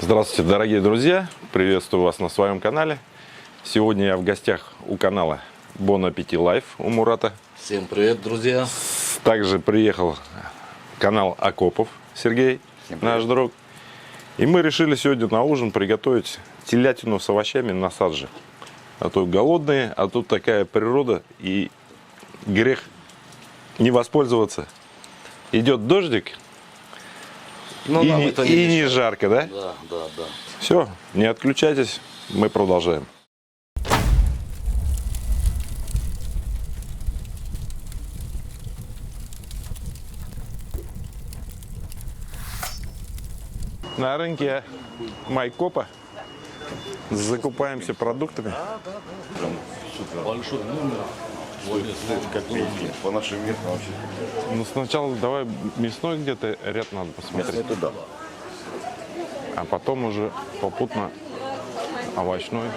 Здравствуйте, дорогие друзья! Приветствую вас на своем канале. Сегодня я в гостях у канала Bon Appetit Life у Мурата. Всем привет, друзья! Также приехал канал Акопов Сергей, наш друг. И мы решили сегодня на ужин приготовить телятину с овощами на садже. А то голодные, а тут такая природа, и грех не воспользоваться. Идет дождик, Но нам это и не мешает. жарко, да? Да. Все, не отключайтесь, мы продолжаем. На рынке Майкопа закупаемся продуктами. Большой номер. Как по нашим меркам вообще. Ну, сначала давай мясной где-то ряд надо посмотреть. Это да. А потом уже попутно овощной.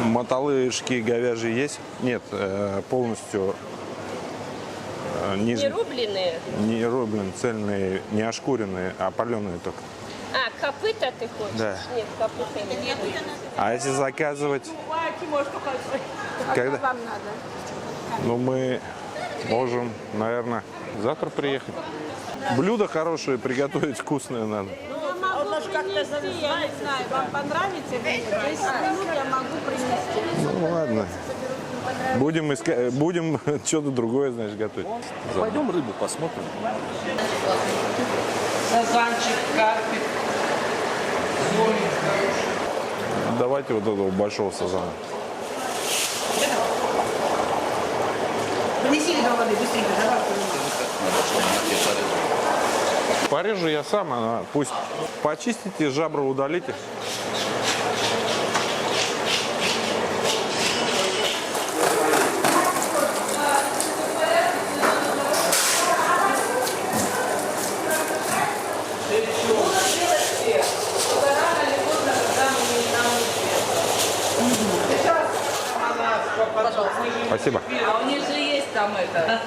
Мотолыжки говяжьи есть? Нет, полностью Не рубленые? не рубленые, цельные, не ошкуренные, а паленые только. А, копыта ты хочешь? Да. Нет, копыта нет. А если заказывать? Когда? Вам надо. Ну, мы можем, наверное, завтра приехать. Блюдо хорошее приготовить, вкусное надо. Он же как-то завез, я не знаю, вам понравится или нет. 10 минут я могу принести. Ну, ладно. Будем искать, будем что-то другое, значит, готовить. Пойдем рыбу посмотрим. Сазанчик, карпик. Давайте вот этого большого сазана. Принеси до воды, быстрее, давай. Порежу я сам, пусть почистите, жабры удалите. Спасибо. А у них же есть там это.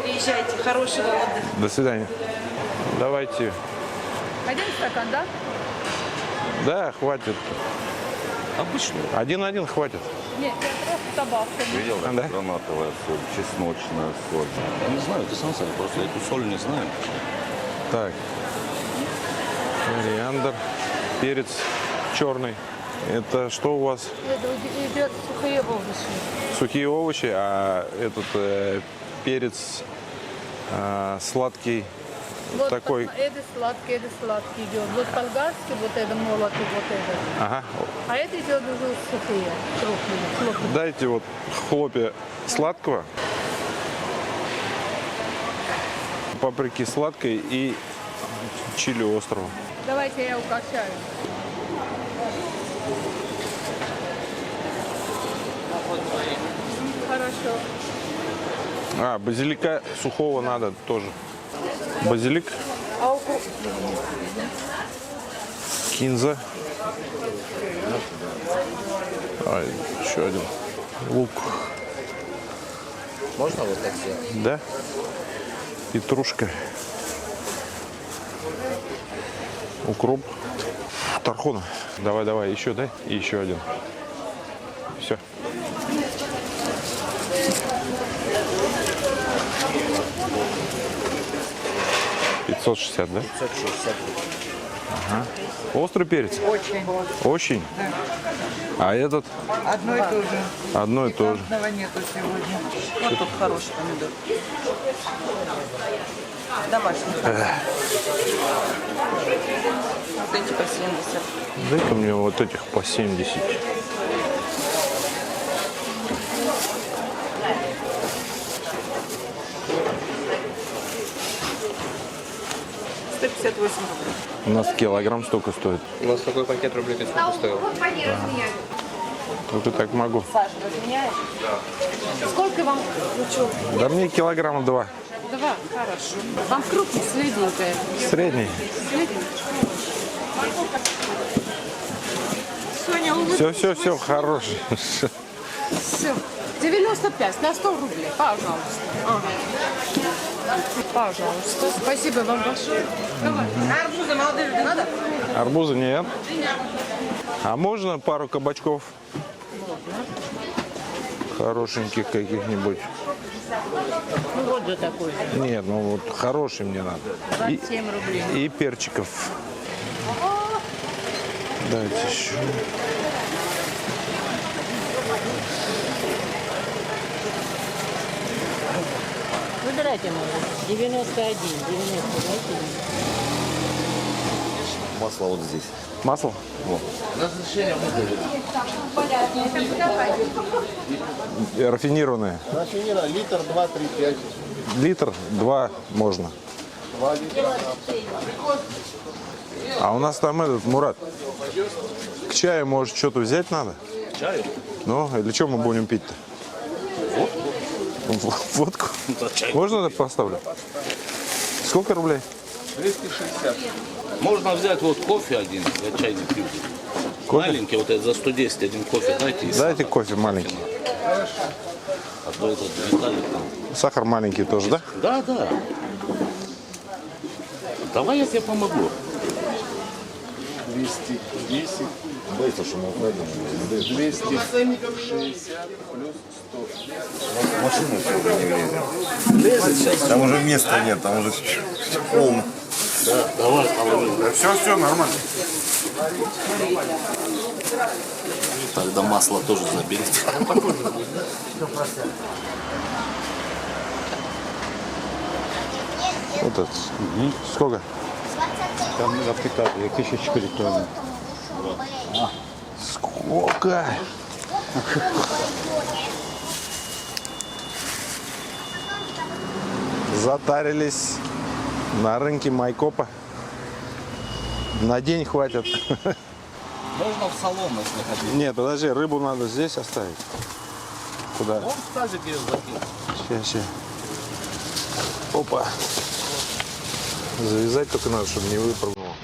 Приезжайте, хорошего отдыха. До свидания. Давайте. Один стакан, да? Да, хватит. Обычно. Один хватит. Нет, я просто добавку. Видел, Да? гранатовая соль, чесночная соль. Не знаю, ты сам сказал, просто эту соль не знаю. Так. Кориандр. Перец черный. Это что у вас? Это идет сухие овощи. Сухие овощи, а этот перец сладкий. Вот Такой. это сладкий идет. Вот болгарский, вот это молотый, вот это. Ага. А это идет уже сухие, крупные, хлопья. Дайте вот хлопья сладкого. Паприки сладкой и чили острого. Давайте я укачаю. Хорошо. А, базилика сухого надо тоже. Базилик, А укроп? кинза. Еще один. Лук. Можно вот так сделать? Да. Петрушка. Укроп. Тархуна. Давай, еще дай. И еще один. Все. $560, да? 560. Ага. Острый перец? Очень. Очень? А этот? Одно и то же. Одно и то же. Пикантного нету сегодня. Вот тут хороший помидор. Домашний. Вот эти по 70. Дай-ка мне вот этих по 70. $158. У нас килограмм столько стоит. У нас такой пакет рублей 500 стоил. Только так могу. Саша, разменяешь? Сколько вам лучок? Да мне килограмма 2. 2, хорошо. Вам крупный, средненькая. Средний. Средненькая. Все, хороший. Все. 95 на 100 рублей, пожалуйста. Пожалуйста. Спасибо вам большое. Арбузы молодые люди надо? Арбуза нет. А можно пару кабачков? Хорошеньких каких-нибудь. Ну вот за такой. Нет, ну вот хороший мне надо. 27 рублей. И перчиков. Дайте еще. Выбирайте, может. 91, 90, Масло вот здесь. Масло? Рафинированное. Рафинированное, литр, 2, 3, 5. Литр, 2 можно. 2 литра. А у нас там этот, Мурат, к чаю, может, что-то взять надо? Чаю? Ну, или что мы будем пить-то? Водку? Можно я поставлю? Сколько рублей? 260. Можно взять вот кофе один, я чай не пью. Кофе? Маленький, вот это за 110 один кофе дайте. Дайте кофе маленький. А то этот Виталик там. Сахар маленький тоже, да? Да, да. Давай я тебе помогу. 210. Дайте, что мы украдем. 260 плюс 100. Машина сегодня не влезет. Там уже места нет, там уже полно. Да, давай, половину. Все, нормально. Тогда масло тоже заберите. Вот это. Сколько? Там аппликация, 1400 тонн. Сколько? Затарились на рынке Майкопа. На день хватит. Можно в салон, если хотите. Нет, подожди, рыбу надо здесь оставить. Куда? Он в тазике закинет. Сейчас. Опа. Завязать только надо, чтобы не выпрыгнуло.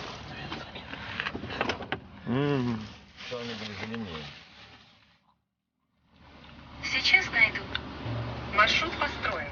Сейчас найду. Маршрут построен.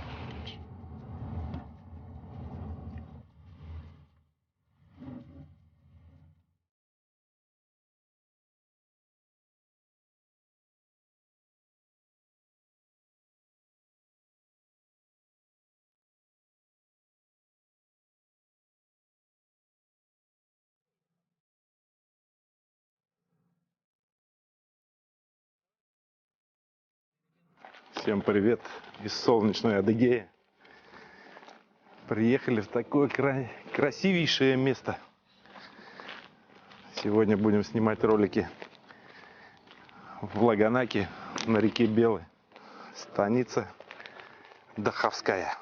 Всем привет из солнечной Адыгеи. Приехали в такое красивейшее место. Сегодня будем снимать ролики в Лаганаке на реке Белой. Станица Даховская.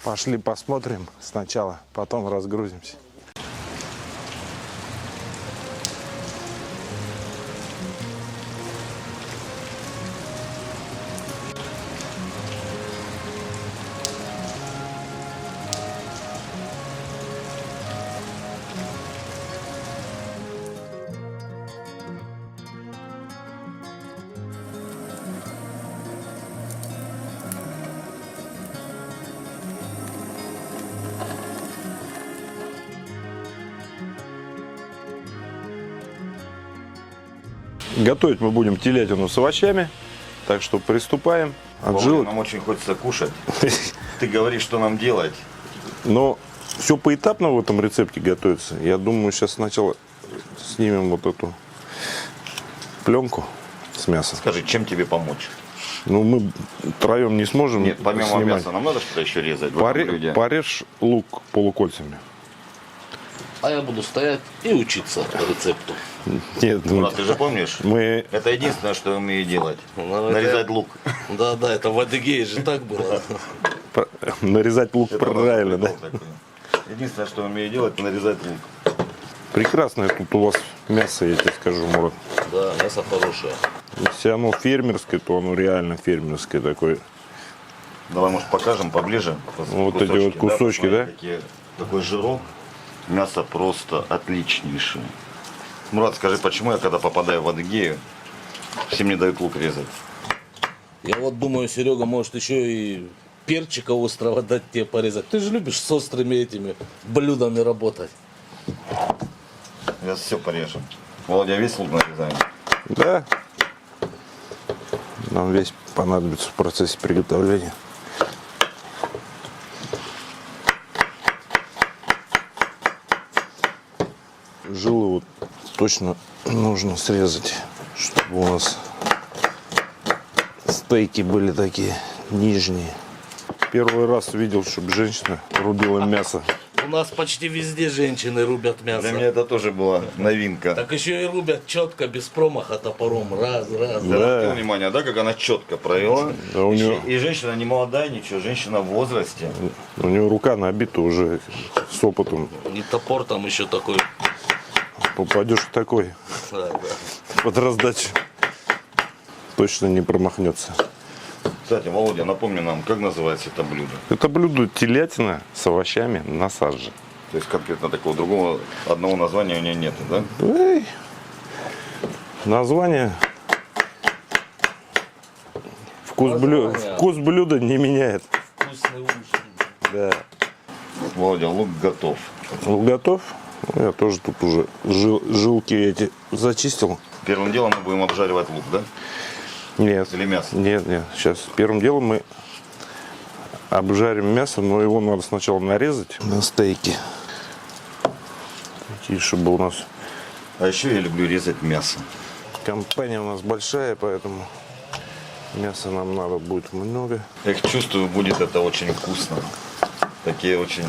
Пошли посмотрим сначала, потом разгрузимся. Готовить мы будем телятину с овощами, так что приступаем. от Володя, жилок. нам очень хочется кушать. Ты говоришь, что нам делать. Но все поэтапно в этом рецепте готовится. Я думаю, сейчас сначала снимем вот эту пленку с мяса. Скажи, чем тебе помочь? Ну, мы троем не сможем Нет, помимо снимать. мяса, нам надо что-то еще резать в этом блюде? Порежь лук полукольцами. А я буду стоять и учиться рецепту. Нет, ну, Мурат, ты же помнишь? мы... Это единственное, что я умею делать. Ну, Нарезать это- лук. Да, да, это в Адыгее же так было. нарезать лук Это правильно, да? прикол такой. Единственное, что я умею делать, нарезать лук. Прекрасное тут у вас мясо, я тебе скажу, Мурат. Да, мясо хорошее. Если оно фермерское, то оно реально фермерское такое. Давай, может, покажем поближе. Вот эти вот кусочки, Посмотри, да? Такой жирок. Мясо просто отличнейшее. Мурат, скажи, почему я, когда попадаю в Адыгею, все мне дают лук резать? Я вот думаю, Серега, может еще и перчика острого дать тебе порезать. Ты же любишь с острыми этими блюдами работать. Сейчас все порежем. Володя, весь лук нарезаем. Да. Нам весь понадобится в процессе приготовления. Жилы вот точно нужно срезать, чтобы у нас стейки были такие нижние. Первый раз видел, чтобы женщина рубила мясо. У нас почти везде женщины рубят мясо. Для меня это тоже была новинка. Так еще и рубят четко, без промаха топором. Раз. Ты Да. обратил внимание, да, как она четко провела? Да, у неё- И женщина не молодая, ничего, женщина в возрасте. У него рука набита уже с опытом. И топор там еще такой. Попадешь в такой Да, да. под раздачу, точно не промахнется. Кстати, Володя, напомни нам, как называется это блюдо? Это блюдо телятина с овощами на садже. То есть конкретно такого другого, одного названия у нее нет, да? Эй, название. Вкус блюда не меняет. Вкусный ужин. Да. Володя, лук готов. Лук готов? Ну, я тоже тут уже жилки эти зачистил. Первым делом мы будем обжаривать лук, да? Нет. Или мясо? Нет. Сейчас первым делом мы обжарим мясо, но его надо сначала нарезать на стейки. Такие, чтобы у нас А еще я люблю резать мясо. компания у нас большая, поэтому мяса нам надо будет много. Я чувствую, будет это очень вкусно. Такие очень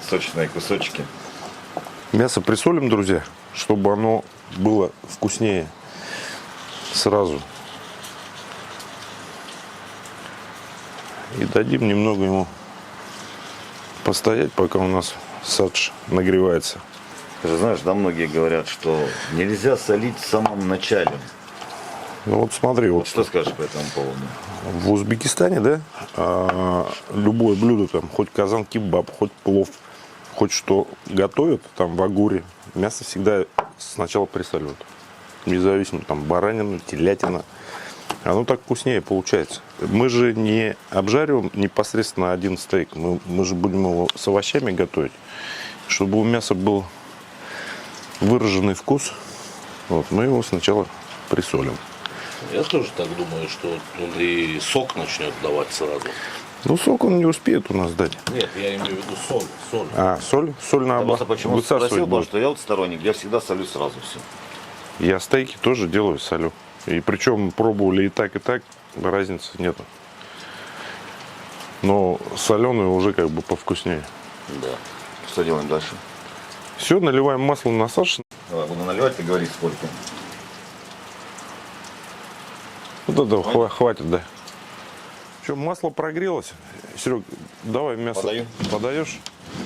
сочные кусочки. Мясо присолим, друзья, чтобы оно было вкуснее сразу. И дадим немного ему постоять, пока у нас садж нагревается. Ты же знаешь, да, многие говорят, что нельзя солить в самом начале. Ну вот смотри, вот Что скажешь по этому поводу? в Узбекистане, да, любое блюдо, там, хоть казан-кебаб, хоть плов, хоть что готовят, там в агуре, мясо всегда сначала присоливают. Независимо, там, баранина, телятина. Оно так вкуснее получается. Мы же не обжариваем непосредственно один стейк. Мы же будем его с овощами готовить. Чтобы у мяса был выраженный вкус, вот, мы его сначала присолим. Я тоже так думаю, что он и сок начнет давать сразу. Ну, сок он не успеет у нас дать. Нет, я имею в виду соль. Соль. А, соль? Соль Я надо просто почему высасывать спросил, потому будет. что я вот сторонник, я всегда солю сразу все. Я стейки тоже делаю солю. И причем пробовали и так, разницы нету. Но соленые уже как бы повкуснее. Да. Что делаем дальше? Все, наливаем масло на садж. Давай, буду наливать, ты говори сколько. Вот этого хватит, да. Что, масло прогрелось? Серег, давай мясо Подаю. подаешь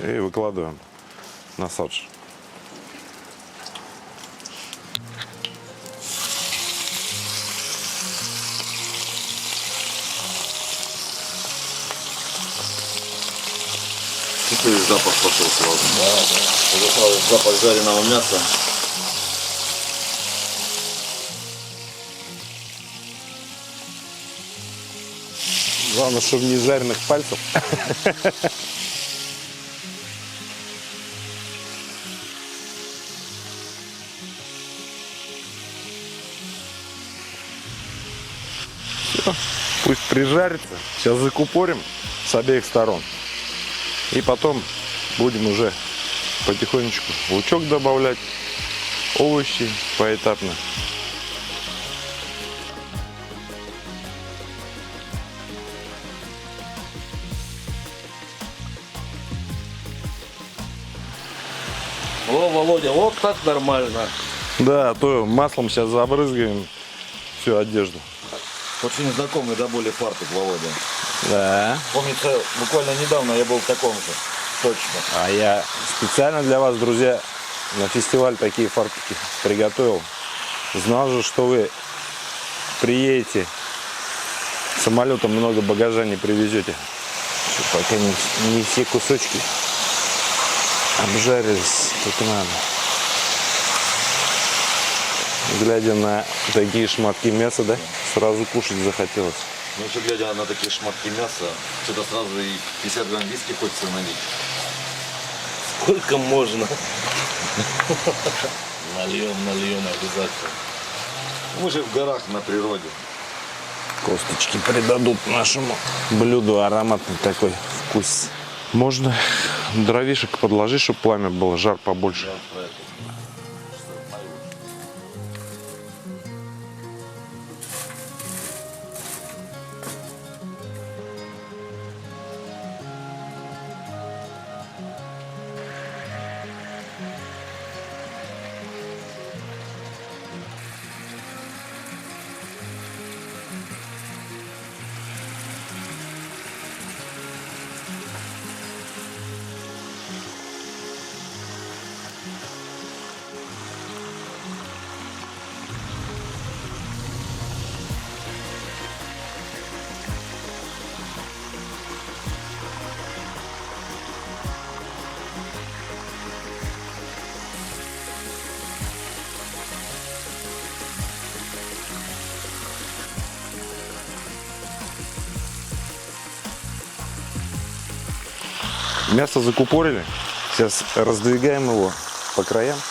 и выкладываем на садж. Какой запах пошел сразу. Да. Уже сразу запах жареного мяса. Главное, чтобы не жареных пальцев. Все. Пусть прижарится. Сейчас закупорим с обеих сторон. И потом будем уже потихонечку лучок добавлять, овощи поэтапно. О, Володя, вот так нормально. Да, а то маслом сейчас забрызгаем всю одежду. Очень знакомый до боли фартук, Володя. Да. Помнится, буквально недавно я был в таком же. Точно. А я специально для вас, друзья, на фестиваль такие фартуки приготовил. Знал же, что вы приедете, самолетом много багажа не привезете. Пока не все кусочки обжарились, как надо. Глядя на такие шматки мяса, да, сразу кушать захотелось. Ну, еще глядя на такие шматки мяса, что-то сразу и 50 грамм виски хочется налить. Сколько можно? Нальем обязательно. Мы же в горах на природе. Косточки придадут нашему блюду ароматный такой вкус. Можно дровишек подложить, чтобы пламя было, жар побольше. Мясо закупорили. Сейчас раздвигаем его по краям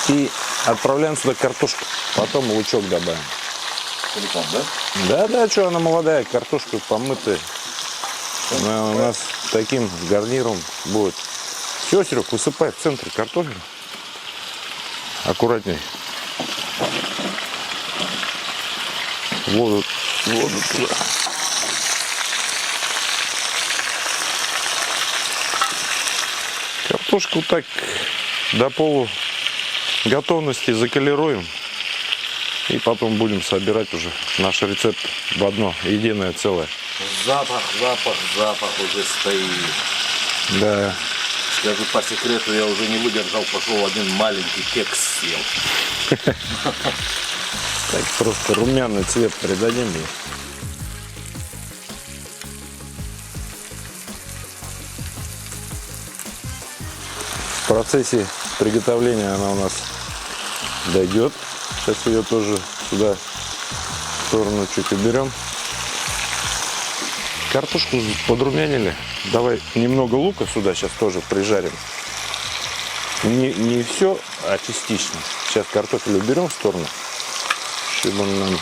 и отправляем сюда картошку. Потом лучок добавим. Целиком, да? Да, что она молодая, картошка помытая. Она у нас таким гарниром будет. Все, Серег, высыпай в центре картофель. Аккуратней. Воду туда. Картошку так до полу готовности заколируем. И потом будем собирать уже наш рецепт в одно единое целое. Запах уже стоит. Да. Скажу по секрету, я уже не выдержал, пошел один маленький кекс съел. Так просто румяный цвет придадим ей. В процессе приготовления она у нас дойдет. Сейчас ее тоже сюда в сторону чуть уберем. Картошку подрумянили. Давай немного лука сюда сейчас тоже прижарим. Не все, а частично. Сейчас картофель уберем в сторону, чтобы он нам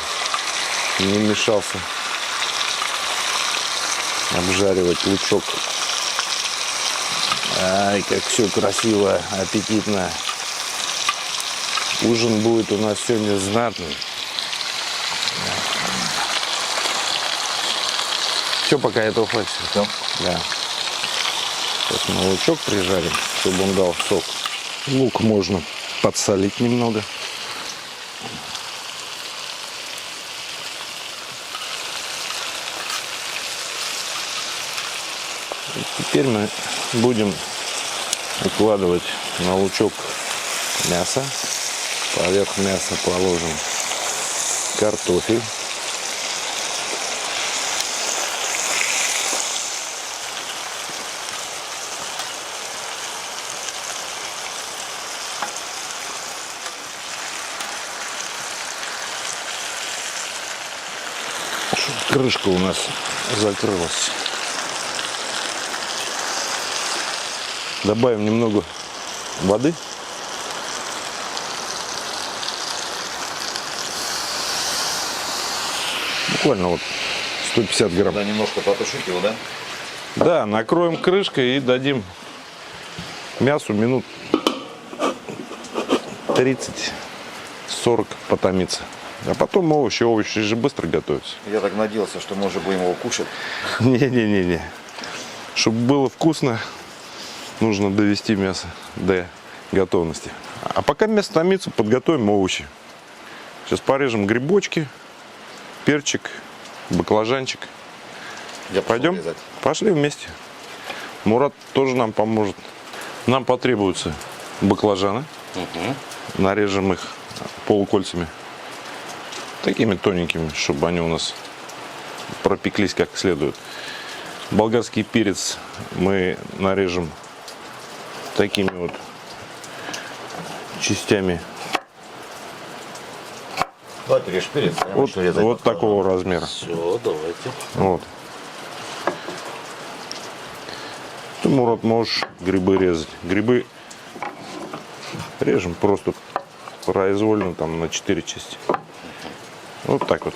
не мешался обжаривать лучок. Ай, как все красиво, аппетитно. Ужин будет у нас сегодня знатный. Все, пока этого хватит. Все? Да. Сейчас мы лучок прижарим, чтобы он дал сок. Лук можно подсолить немного. И теперь мы будем укладывать на лучок мясо. Поверх мяса положим картофель. Чтоб крышка у нас закрылась. Добавим немного воды. Буквально вот 150 грамм. Да, немножко потушить его, да? Да, накроем крышкой и дадим мясу минут 30-40 потомиться. А потом овощи же быстро готовятся. Я так надеялся, что мы уже будем его кушать. Не-не-не-не. Чтобы было вкусно, нужно довести мясо до готовности. А пока мясо томится, подготовим овощи. Сейчас порежем грибочки, перчик, баклажанчик. Я пошел Пойдем? резать. Пошли вместе. Мурат тоже нам поможет. Нам потребуются баклажаны. Нарежем их полукольцами. Такими тоненькими, чтобы они у нас пропеклись как следует. Болгарский перец мы нарежем такими вот частями. Давай режь перец. я Вот, буду резать вот баклажан. такого размера. Все, давайте. Вот. Ты, Мурат, можешь грибы резать. Грибы режем просто произвольно там на 4 части. Вот так вот,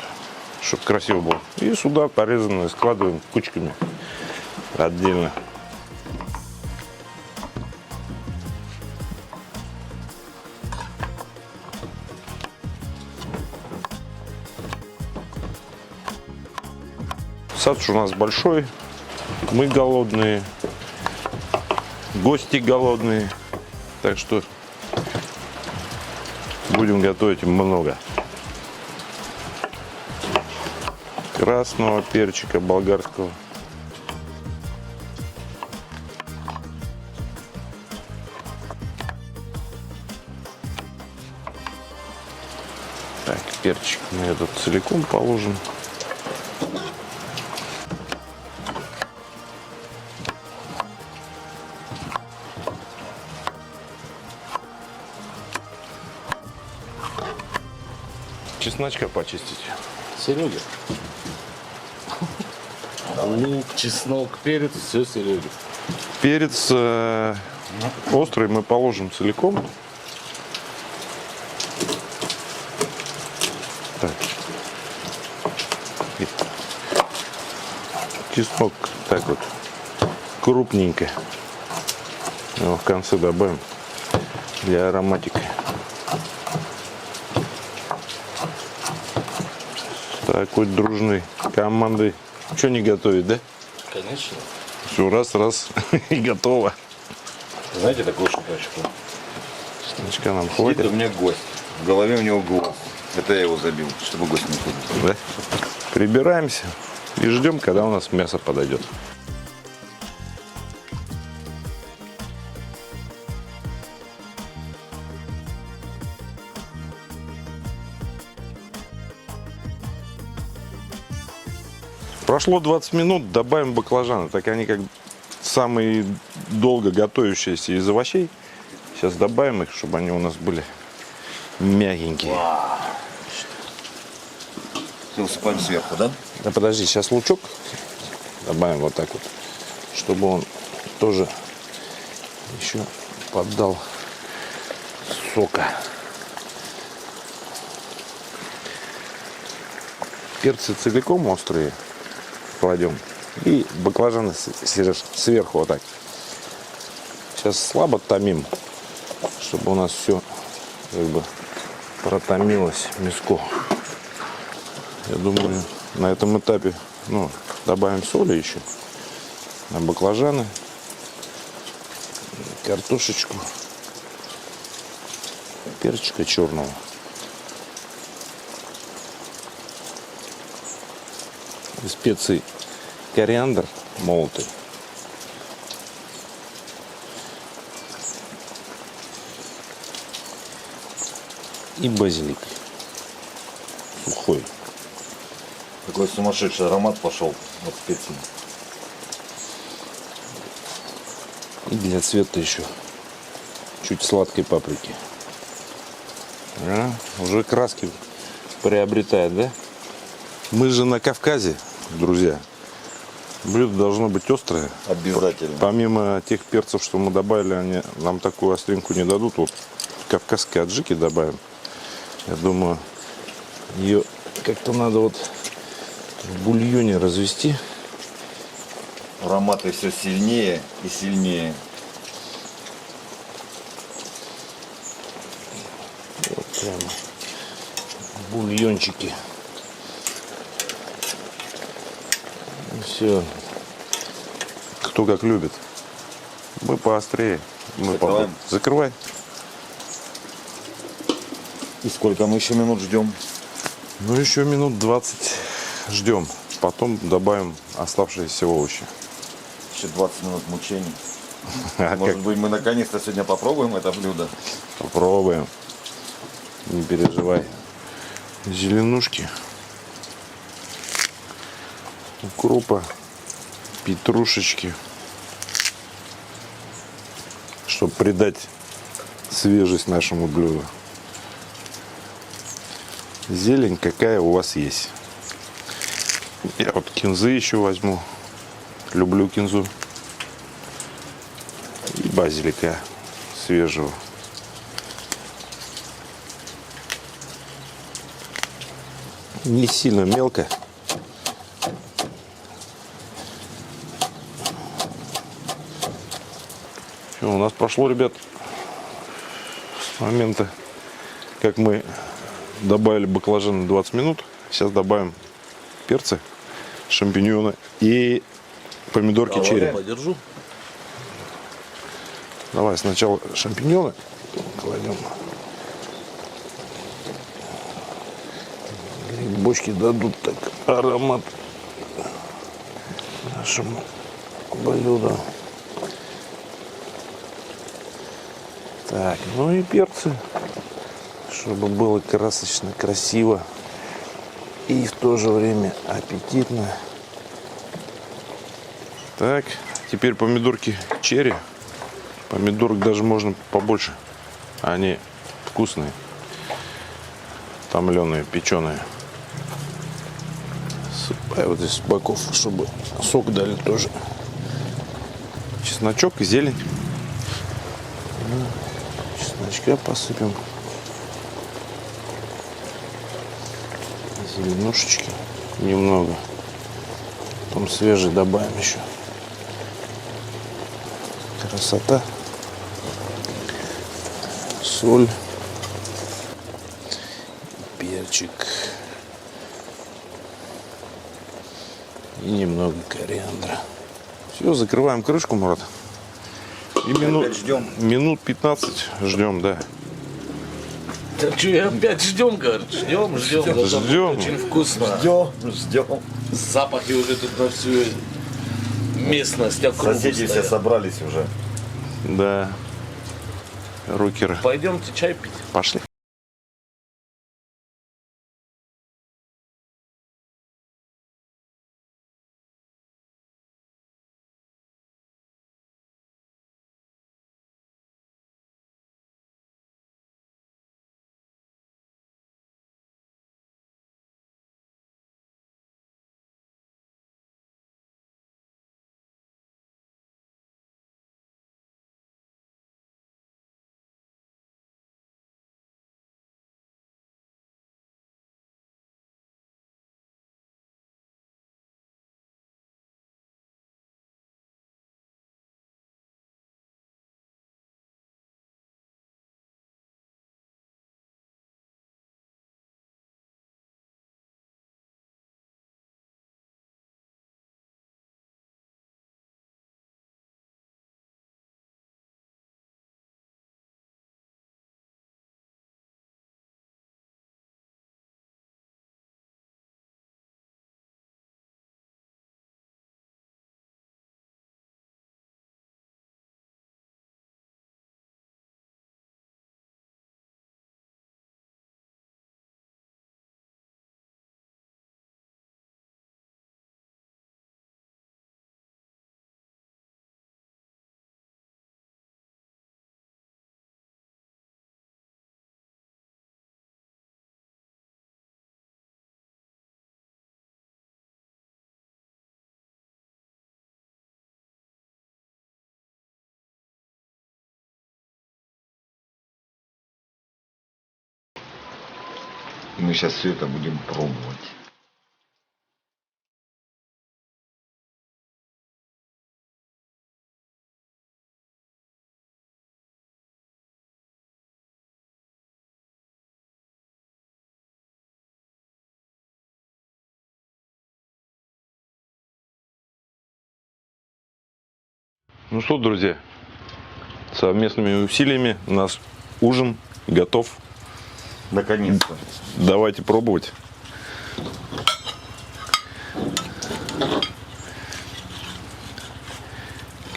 чтобы красиво было. И сюда порезанные складываем кучками отдельно. Сад у нас большой, мы голодные, гости голодные, так что будем готовить много. Красного перчика болгарского. Так, перчик мы этот целиком положим. Чесночка почистить. Серега. Лук, чеснок, перец, все Серега. Перец острый мы положим целиком. Так. И чеснок так вот крупненько. Его в конце добавим для ароматики. Такой дружной командой. Что не готовить, да? Конечно. Все, раз и готово. Знаете такую шуточку? Чесночка нам Сидит хватит. у меня гость. В голове у него голос. Это я его забил, чтобы гость не ходил. Да? Прибираемся и ждем, когда у нас мясо подойдет. Прошло 20 минут, добавим баклажаны, так они как самые долго готовящиеся из овощей. Сейчас добавим их, чтобы они у нас были мягенькие. Ты усыпаем сверху, да? Да подожди, сейчас лучок добавим вот так вот, чтобы он тоже еще поддал сока. Перцы целиком острые кладем и баклажаны сверху вот так. Сейчас слабо томим, чтобы у нас все как бы протомилось мяско. Я думаю, на этом этапе добавим соли еще на баклажаны, картошечку, перчика черного. И специи кориандр молотый. И базилик сухой. Такой сумасшедший аромат пошел от специй. И для цвета еще чуть сладкой паприки. Уже краски приобретает, да? Мы же на Кавказе, друзья. Блюдо должно быть острое. Обязательно. Помимо тех перцев, что мы добавили, они нам такую остринку не дадут. Вот кавказские аджики добавим. Я думаю, ее как-то надо вот В бульоне развести. Ароматы все сильнее и сильнее. Вот прямо бульончики. И все. Кто как любит. Мы поострее. Мы Закрываем? Закрывай. И сколько мы еще минут ждем? Ну, еще минут 20 ждем. Потом добавим оставшиеся овощи. Еще 20 минут мучений. А Может как? быть, мы наконец-то сегодня попробуем это блюдо? Попробуем. Не переживай. Зеленушки. Укропа. Петрушечки. Чтобы придать свежесть нашему блюду. Зелень какая у вас есть. Я вот кинзы еще возьму. Люблю кинзу. И базилика свежего. Не сильно мелко. Все, у нас прошло, ребят, с момента, как мы добавили баклажаны, 20 минут. Сейчас добавим перцы, шампиньоны и помидорки черри. Подержу. Давай сначала шампиньоны кладем. Грибочки дадут так аромат нашему блюду. Так, ну и перцы, чтобы было красочно, красиво и в то же время аппетитно. Так, теперь помидорки черри. Помидорок даже можно побольше. Они вкусные. Томленые, печеные. Сыпаю вот здесь с боков, чтобы сок дали тоже. Чесночок и зелень. Чесночка посыпем. Зеленушечки немного. Потом свежий добавим еще. Красота. Соль. Перчик. И немного кориандра. Все, закрываем крышку, Мурат. И Опять ждем. минут 15 ждем, да. Так что, я опять ждем, говорит. Ждем. Ждем. Очень вкусно. Ждем. Запахи уже тут на всю местность, округу Соседи все стоят. собрались уже. Да. Рокеры. Пойдемте чай пить. Пошли. И мы сейчас все это будем пробовать. Ну что, друзья, совместными усилиями наш ужин готов. Наконец-то. Давайте пробовать.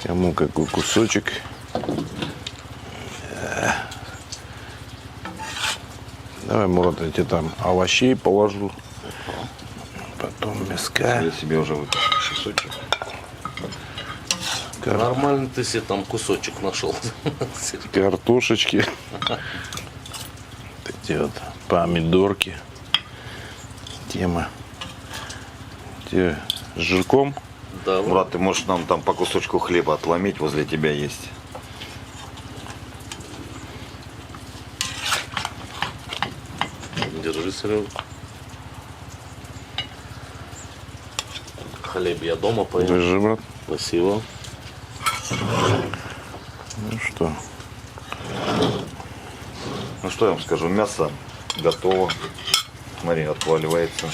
Кому какой кусочек. Давай, Мурат, я тебе там овощей положу. Потом мяска. Я себе уже вытащил шесочек. Нормально ты себе там кусочек нашел. Картошечки. Эти вот помидорки. Тема. Те с жирком. Да, Мурат, ты можешь нам там по кусочку хлеба отломить, возле тебя есть. держи, Серега. Хлеб я дома поем. Держи, брат. Спасибо. Ну что? Ну что я вам скажу, мясо готово. Смотри, отваливается.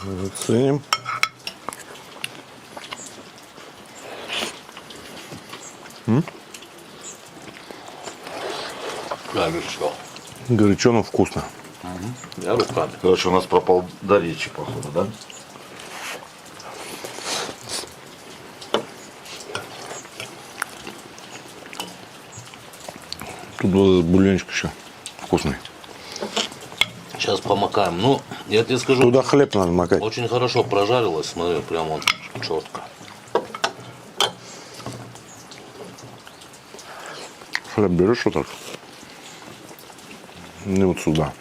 Заценим. Горячо. Горячо, но вкусно. Я руками. Короче, у нас пропал до речи, походу, да? Тут вот бульончик еще вкусный. Сейчас помакаем. Ну, я тебе скажу, Туда хлеб надо макать. очень хорошо прожарилось. Смотри, прям вот четко. Хлеб берешь вот так. И вот сюда.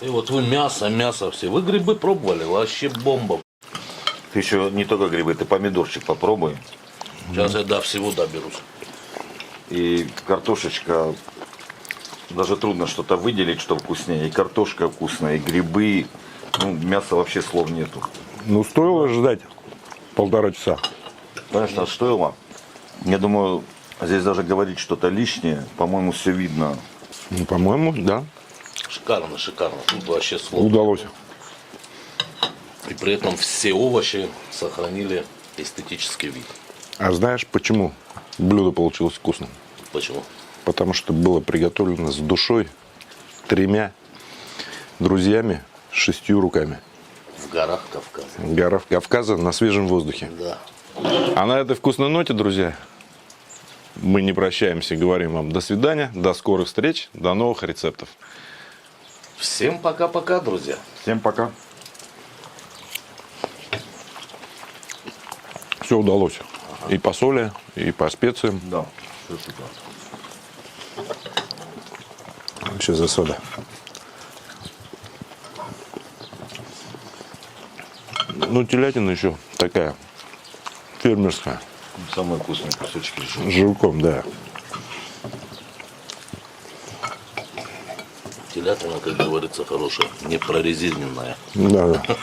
И вот вы мясо все. Вы грибы пробовали? Вообще бомба. Ты еще не только грибы, ты помидорчик попробуй. Сейчас я до всего доберусь. И картошечка, даже трудно что-то выделить, что вкуснее. И картошка вкусная, и грибы. Ну, мяса вообще слов нету. Ну, стоило ждать 1,5 часа. Конечно, стоило. Я думаю, здесь даже говорить что-то лишнее, по-моему, все видно. Ну, по-моему, да. Шикарно, шикарно. Тут вообще слово. Удалось. И при этом все овощи сохранили эстетический вид. А знаешь, почему блюдо получилось вкусным? Почему? Потому что было приготовлено с душой 3 друзьями, 6 руками. В горах Кавказа. В горах Кавказа на свежем воздухе. Да. А на этой вкусной ноте, друзья, мы не прощаемся, говорим вам до свидания, до скорых встреч, до новых рецептов. Всем пока-пока, друзья. Всем пока. Все удалось. И по соли, и по специям. Да, все супер. Сейчас за сода. Ну, телятина еще такая фермерская. Самые вкусные кусочки. С жирком, да. Телятина, как говорится, хорошая, не прорезиненная. Да, да.